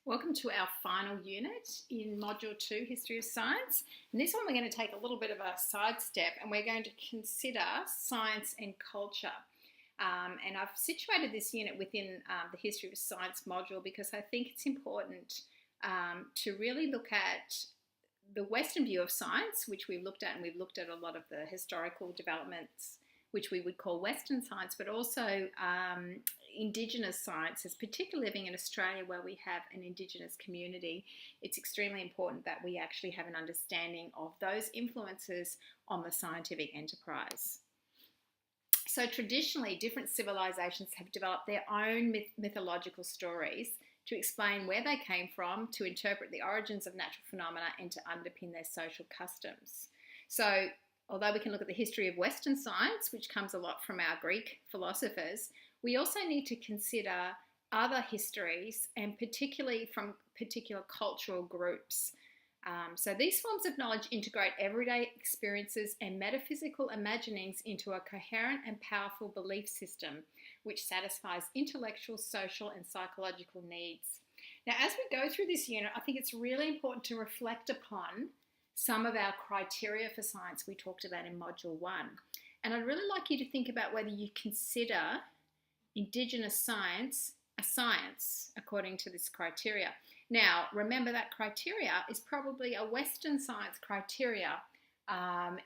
Welcome to our final unit in Module 2, History of Science. In this one we're going to take a little bit of a sidestep and we're going to consider science and culture. And I've situated this unit within the History of Science module because I think it's important to really look at the Western view of science, which we've looked at, and we've looked at a lot of the historical developments which we would call Western science, but also Indigenous sciences, particularly living in Australia where we have an Indigenous community. It's extremely important that we actually have an understanding of those influences on the scientific enterprise. So traditionally, different civilizations have developed their own mythological stories to explain where they came from, to interpret the origins of natural phenomena, and to underpin their social customs. So although we can look at the history of Western science, which comes a lot from our Greek philosophers, we also need to consider other histories, and particularly from particular cultural groups. So these forms of knowledge integrate everyday experiences and metaphysical imaginings into a coherent and powerful belief system, which satisfies intellectual, social, and psychological needs. Now, as we go through this unit, I think it's really important to reflect upon some of our criteria for science we talked about in Module 1. And I'd really like you to think about whether you consider Indigenous science a science according to this criteria. Now, remember that criteria is probably a Western science criteria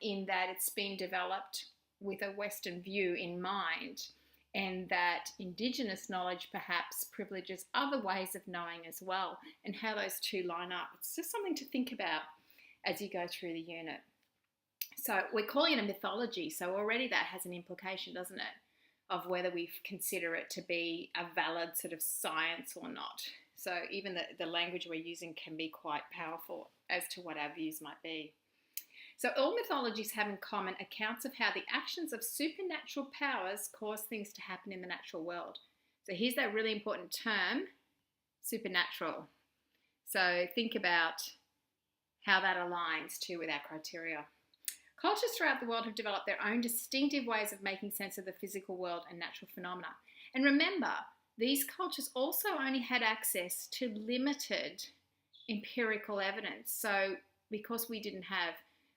in that it's been developed with a Western view in mind, and that Indigenous knowledge perhaps privileges other ways of knowing as well, and how those two line up. It's just something to think about as you go through the unit. So we're calling it a mythology, so already that has an implication, doesn't it, of whether we consider it to be a valid sort of science or not. So even the language we're using can be quite powerful as to what our views might be. So all mythologies have in common accounts of how the actions of supernatural powers cause things to happen in the natural world. So here's that really important term, supernatural. So think about how that aligns too with our criteria. Cultures throughout the world have developed their own distinctive ways of making sense of the physical world and natural phenomena. And remember, these cultures also only had access to limited empirical evidence. So because we didn't have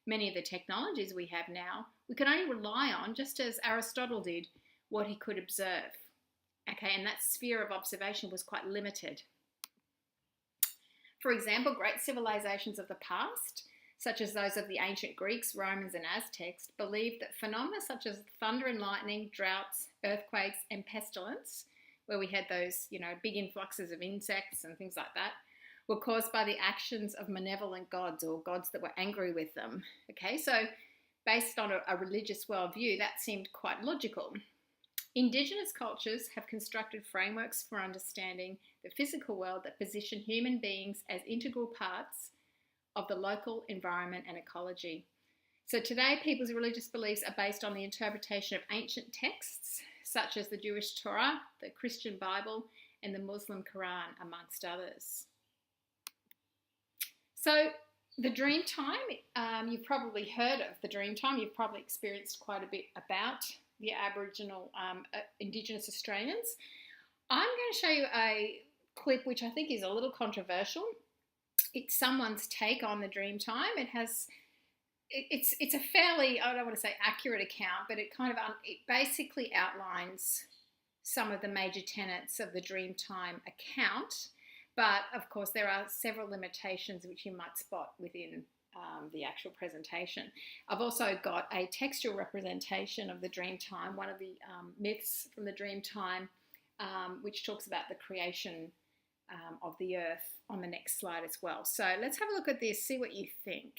many of the technologies we have now, we could only rely on, just as Aristotle did, what he could observe. Okay, and that sphere of observation was quite limited. For example, great civilizations of the past, such as those of the ancient Greeks, Romans, and Aztecs, believed that phenomena such as thunder and lightning, droughts, earthquakes, and pestilence, where we had those, big influxes of insects and things like that, were caused by the actions of malevolent gods, or gods that were angry with them. Okay, so based on a religious worldview, that seemed quite logical. Indigenous cultures have constructed frameworks for understanding the physical world that position human beings as integral parts of the local environment and ecology. So today, people's religious beliefs are based on the interpretation of ancient texts, such as the Jewish Torah, the Christian Bible, and the Muslim Quran, amongst others. So the dream time, you've probably heard of the dream time. You've probably experienced quite a bit about the Aboriginal Indigenous Australians. I'm going to show you a clip which I think is a little controversial. It's someone's take on the dream time. It's a fairly, I don't want to say accurate account, but it basically outlines some of the major tenets of the dream time account. But of course, there are several limitations which you might spot within the actual presentation. I've also got a textual representation of the dream time, one of the myths from the dream time, which talks about the creation of the earth, on the next slide as well. So let's have a look at this, see what you think.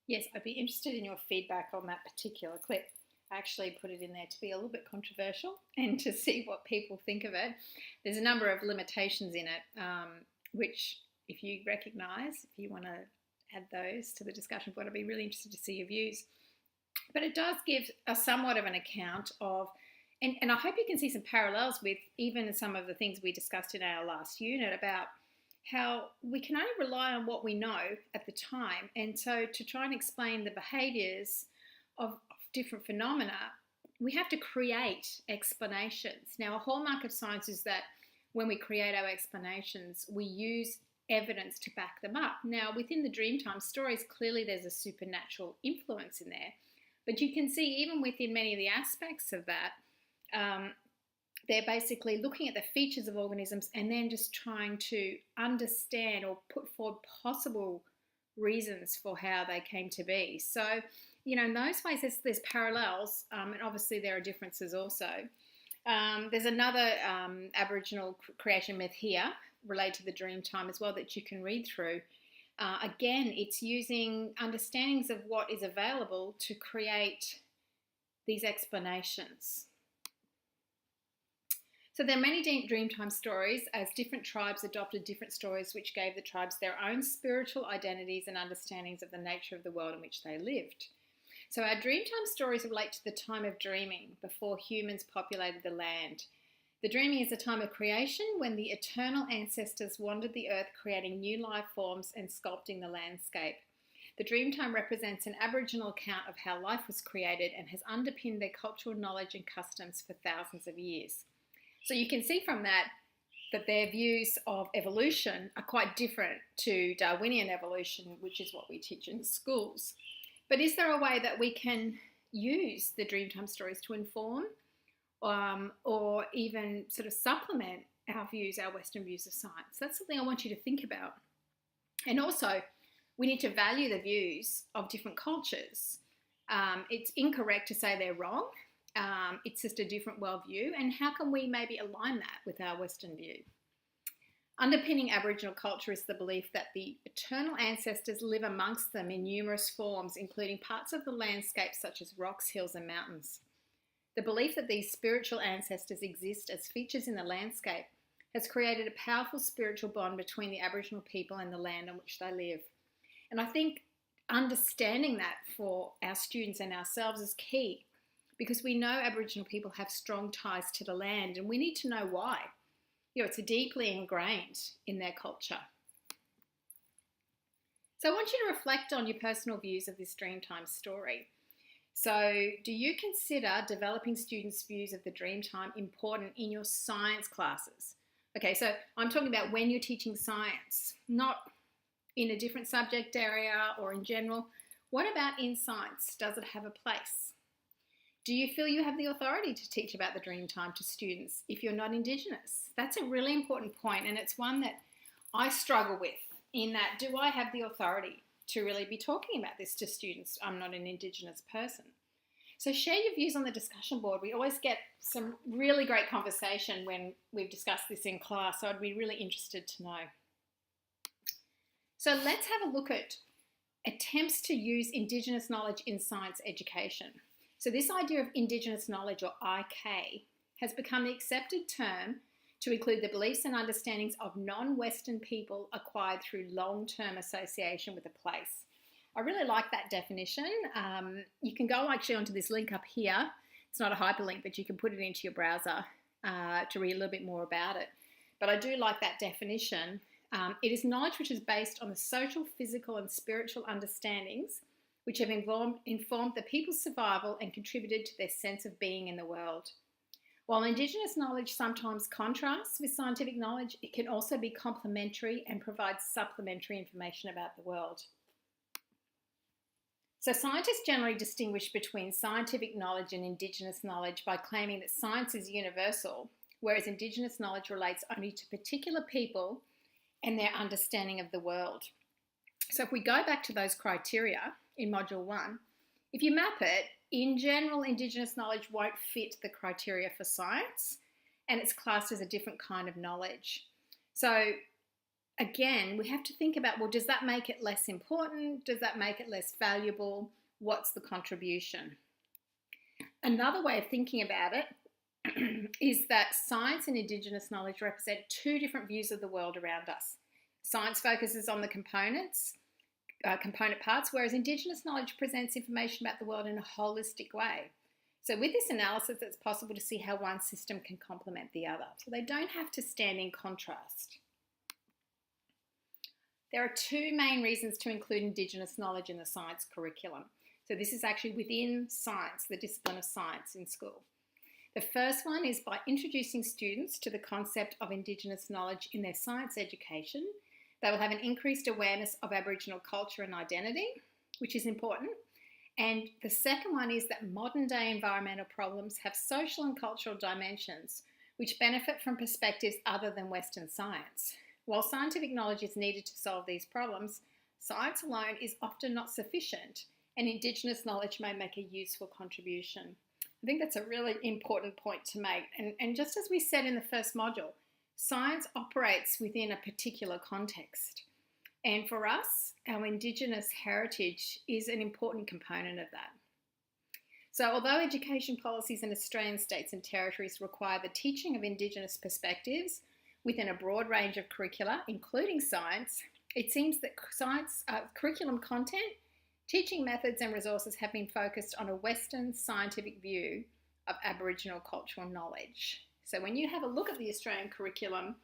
Yes, I'd be interested in your feedback on that particular clip. I actually put it in there to be a little bit controversial and to see what people think of it. There's a number of limitations in it, which, if you recognise, if you want to add those to the discussion board, I'd be really interested to see your views. But it does give a somewhat of an account of, and I hope you can see some parallels with even some of the things we discussed in our last unit about how we can only rely on what we know at the time. And so to try and explain the behaviours of different phenomena, we have to create explanations. Now, a hallmark of science is that when we create our explanations, we use evidence to back them up. Now, within the Dreamtime stories, clearly there's a supernatural influence in there. But you can see even within many of the aspects of that, they're basically looking at the features of organisms and then just trying to understand or put forward possible reasons for how they came to be. So, in those ways, there's parallels, and obviously there are differences also. There's another Aboriginal creation myth here related to the Dreamtime as well that you can read through. Again, it's using understandings of what is available to create these explanations. So there are many Dreamtime stories as different tribes adopted different stories which gave the tribes their own spiritual identities and understandings of the nature of the world in which they lived. So our Dreamtime stories relate to the time of dreaming before humans populated the land. The dreaming is a time of creation when the eternal ancestors wandered the earth creating new life forms and sculpting the landscape. The Dreamtime represents an Aboriginal account of how life was created and has underpinned their cultural knowledge and customs for thousands of years. So you can see from that their views of evolution are quite different to Darwinian evolution, which is what we teach in schools. But is there a way that we can use the Dreamtime stories to inform or even sort of supplement our views, our Western views of science? That's something I want you to think about. And also, we need to value the views of different cultures. It's incorrect to say they're wrong. It's just a different worldview, and how can we maybe align that with our Western view? Underpinning Aboriginal culture is the belief that the eternal ancestors live amongst them in numerous forms, including parts of the landscape such as rocks, hills and mountains. The belief that these spiritual ancestors exist as features in the landscape has created a powerful spiritual bond between the Aboriginal people and the land on which they live. And I think understanding that for our students and ourselves is key, because we know Aboriginal people have strong ties to the land and we need to know why. It's deeply ingrained in their culture. So I want you to reflect on your personal views of this Dreamtime story. So do you consider developing students' views of the Dreamtime important in your science classes? Okay, so I'm talking about when you're teaching science, not in a different subject area or in general. What about in science? Does it have a place? Do you feel you have the authority to teach about the Dreamtime to students if you're not Indigenous? That's a really important point, and it's one that I struggle with, in that, do I have the authority to really be talking about this to students? I'm not an Indigenous person. So share your views on the discussion board. We always get some really great conversation when we've discussed this in class, so I'd be really interested to know. So let's have a look at attempts to use Indigenous knowledge in science education. So this idea of Indigenous knowledge, or IK, has become the accepted term to include the beliefs and understandings of non-Western people acquired through long-term association with a place. I really like that definition. You can go actually onto this link up here. It's not a hyperlink, but you can put it into your browser to read a little bit more about it. But I do like that definition. It is knowledge which is based on the social, physical and spiritual understandings which have informed the people's survival and contributed to their sense of being in the world. While Indigenous knowledge sometimes contrasts with scientific knowledge, it can also be complementary and provide supplementary information about the world. So scientists generally distinguish between scientific knowledge and Indigenous knowledge by claiming that science is universal, whereas Indigenous knowledge relates only to particular people and their understanding of the world. So if we go back to those criteria in Module 1, if you map it, in general, Indigenous knowledge won't fit the criteria for science, and it's classed as a different kind of knowledge. So again, we have to think about, well, does that make it less important? Does that make it less valuable? What's the contribution? Another way of thinking about it is that science and Indigenous knowledge represent two different views of the world around us. Science focuses on the component parts, whereas Indigenous knowledge presents information about the world in a holistic way. So with this analysis, it's possible to see how one system can complement the other. So they don't have to stand in contrast. There are two main reasons to include Indigenous knowledge in the science curriculum. So this is actually within science, the discipline of science in school. The first one is by introducing students to the concept of Indigenous knowledge in their science education. They will have an increased awareness of Aboriginal culture and identity, which is important. And the second one is that modern day environmental problems have social and cultural dimensions which benefit from perspectives other than Western science. While scientific knowledge is needed to solve these problems, science alone is often not sufficient, and Indigenous knowledge may make a useful contribution. I think that's a really important point to make. And just as we said in the first module, science operates within a particular context. And for us, our Indigenous heritage is an important component of that. So although education policies in Australian states and territories require the teaching of Indigenous perspectives within a broad range of curricula, including science, it seems that science curriculum content, teaching methods and resources have been focused on a Western scientific view of Aboriginal cultural knowledge. So when you have a look at the Australian curriculum,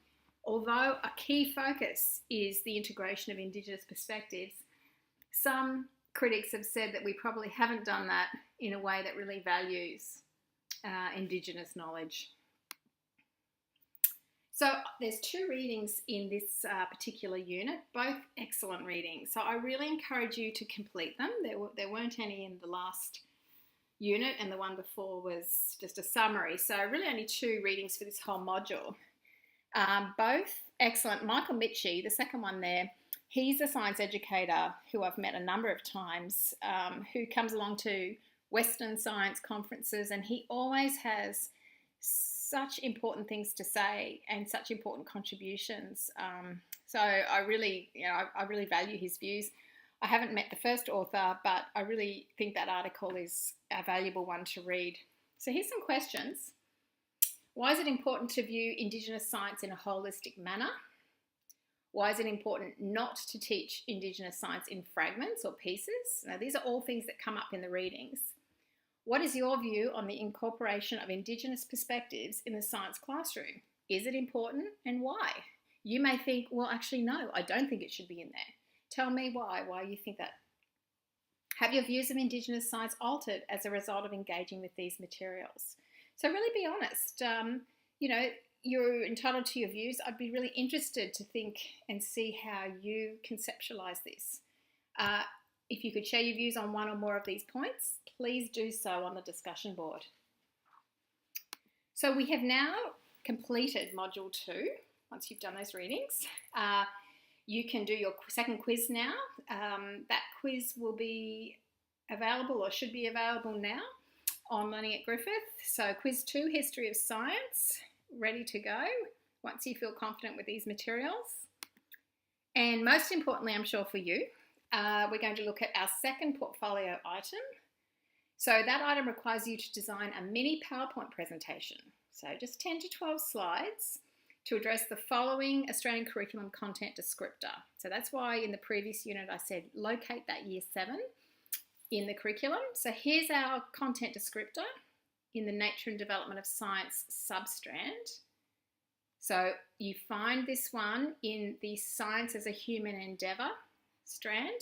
although a key focus is the integration of Indigenous perspectives, some critics have said that we probably haven't done that in a way that really values Indigenous knowledge. So there's two readings in this particular unit, both excellent readings. So I really encourage you to complete them. There weren't any in the last unit, and the one before was just a summary. So really only two readings for this whole module. Both excellent. Michael Mitchie, the second one there, he's a science educator who I've met a number of times, who comes along to Western science conferences, and he always has such important things to say and such important contributions. So I really value his views. I haven't met the first author, but I really think that article is a valuable one to read. So here's some questions. Why is it important to view Indigenous science in a holistic manner? Why is it important not to teach Indigenous science in fragments or pieces? Now, these are all things that come up in the readings. What is your view on the incorporation of Indigenous perspectives in the science classroom? Is it important, and why? You may think, well, actually, no, I don't think it should be in there. Tell me why you think that. Have your views of Indigenous science altered as a result of engaging with these materials? So really be honest. You're entitled to your views. I'd be really interested to think and see how you conceptualise this. If you could share your views on one or more of these points, please do so on the discussion board. So we have now completed Module 2. Once you've done those readings, you can do your second quiz now. That quiz will be available, or should be available now, on Learning at Griffith. So Quiz 2, History of Science, ready to go once you feel confident with these materials. And most importantly, I'm sure for you, we're going to look at our second portfolio item. So that item requires you to design a mini PowerPoint presentation. So just 10 to 12 slides to address the following Australian curriculum content descriptor. So that's why in the previous unit I said locate that year 7 in the curriculum. So here's our content descriptor in the Nature and Development of Science substrand. So you find this one in the Science as a Human Endeavour strand,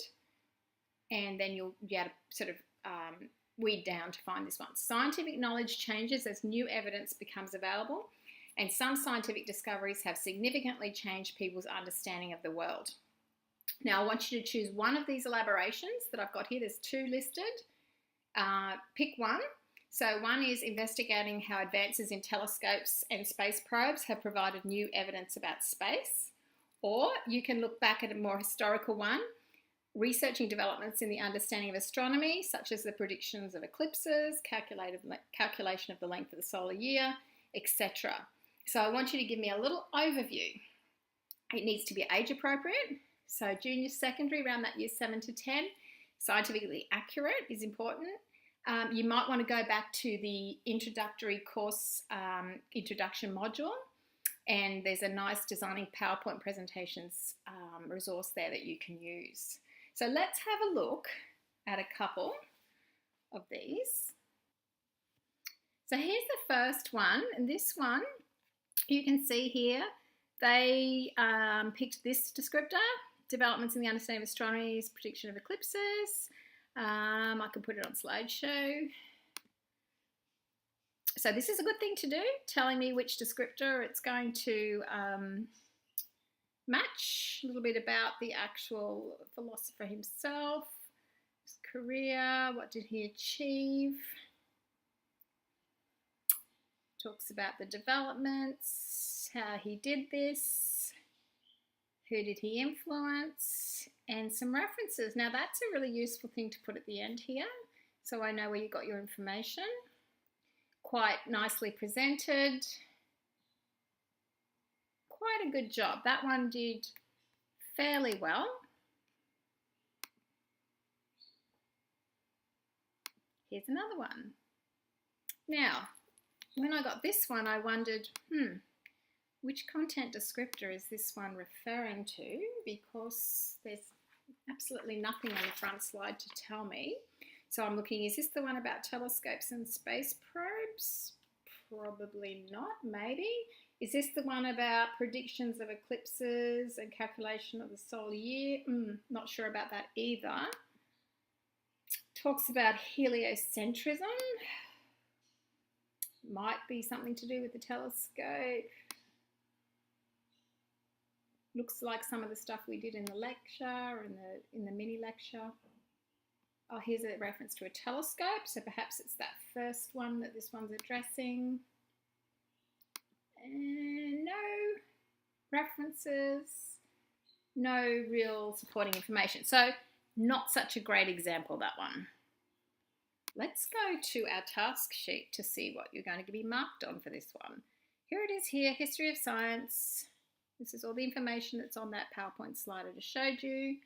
and then you'll be able to sort of weed down to find this one. Scientific knowledge changes as new evidence becomes available, and some scientific discoveries have significantly changed people's understanding of the world. Now, I want you to choose one of these elaborations that I've got here. There's 2 listed. Pick one. So one is investigating how advances in telescopes and space probes have provided new evidence about space. Or you can look back at a more historical one, researching developments in the understanding of astronomy, such as the predictions of eclipses, calculation of the length of the solar year, etc. So I want you to give me a little overview It needs to be age appropriate. So junior secondary, around that year 7 to 10. Scientifically accurate is important. You might want to go back to the introductory course introduction module, and there's a nice designing PowerPoint presentations resource there that you can use. So let's have a look at a couple of these. So here's the first one, and this one you can see here they picked this descriptor: developments in the understanding of astronomy's prediction of eclipses. I can put it on slideshow. So this is a good thing to do, telling me which descriptor it's going to match. A little bit about the actual philosopher himself, his career, what did he achieve. Talks about the developments, how he did this, who did he influence, and some references. Now that's a really useful thing to put at the end here, so I know where you got your information. Quite nicely presented. Quite a good job. That one did fairly well. Here's another one. Now, when I got this one, I wondered, which content descriptor is this one referring to? Because there's absolutely nothing on the front slide to tell me. So I'm looking, is this the one about telescopes and space probes? Probably not, maybe. Is this the one about predictions of eclipses and calculation of the solar year? Not sure about that either. Talks about heliocentrism. Might be something to do with the telescope. Looks like some of the stuff we did in the lecture, in the mini lecture. Oh, here's a reference to a telescope, so perhaps it's that first one that this one's addressing. And no references, no real supporting information. So not such a great example, that one. Let's go to our task sheet to see what you're going to be marked on for this one. Here it is here, History of Science. This is all the information that's on that PowerPoint slide I just showed you.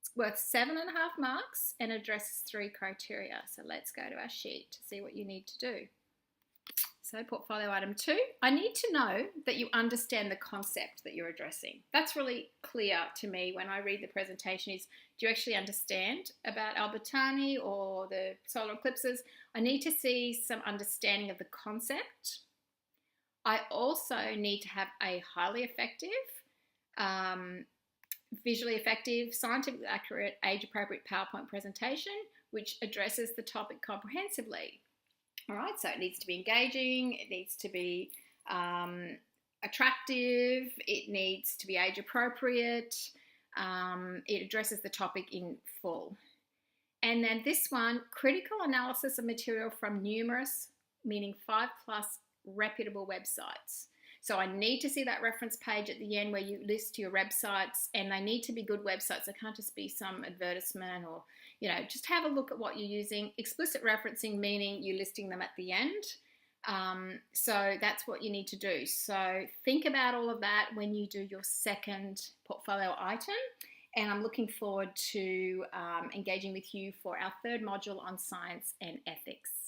It's worth 7.5 marks and addresses 3 criteria. So let's go to our sheet to see what you need to do. So portfolio item 2, I need to know that you understand the concept that you're addressing. That's really clear to me when I read the presentation is, do you actually understand about Albertani or the solar eclipses? I need to see some understanding of the concept. I also need to have a highly effective, visually effective, scientifically accurate, age-appropriate PowerPoint presentation which addresses the topic comprehensively. All right, so it needs to be engaging, it needs to be attractive, it needs to be age-appropriate, it addresses the topic in full. And then this one, critical analysis of material from numerous, meaning 5+ reputable websites. So I need to see that reference page at the end where you list your websites, and they need to be good websites. They can't just be some advertisement or, just have a look at what you're using. Explicit referencing, meaning you're listing them at the end. So that's what you need to do. So think about all of that when you do your second portfolio item. And I'm looking forward to engaging with you for our third module on science and ethics.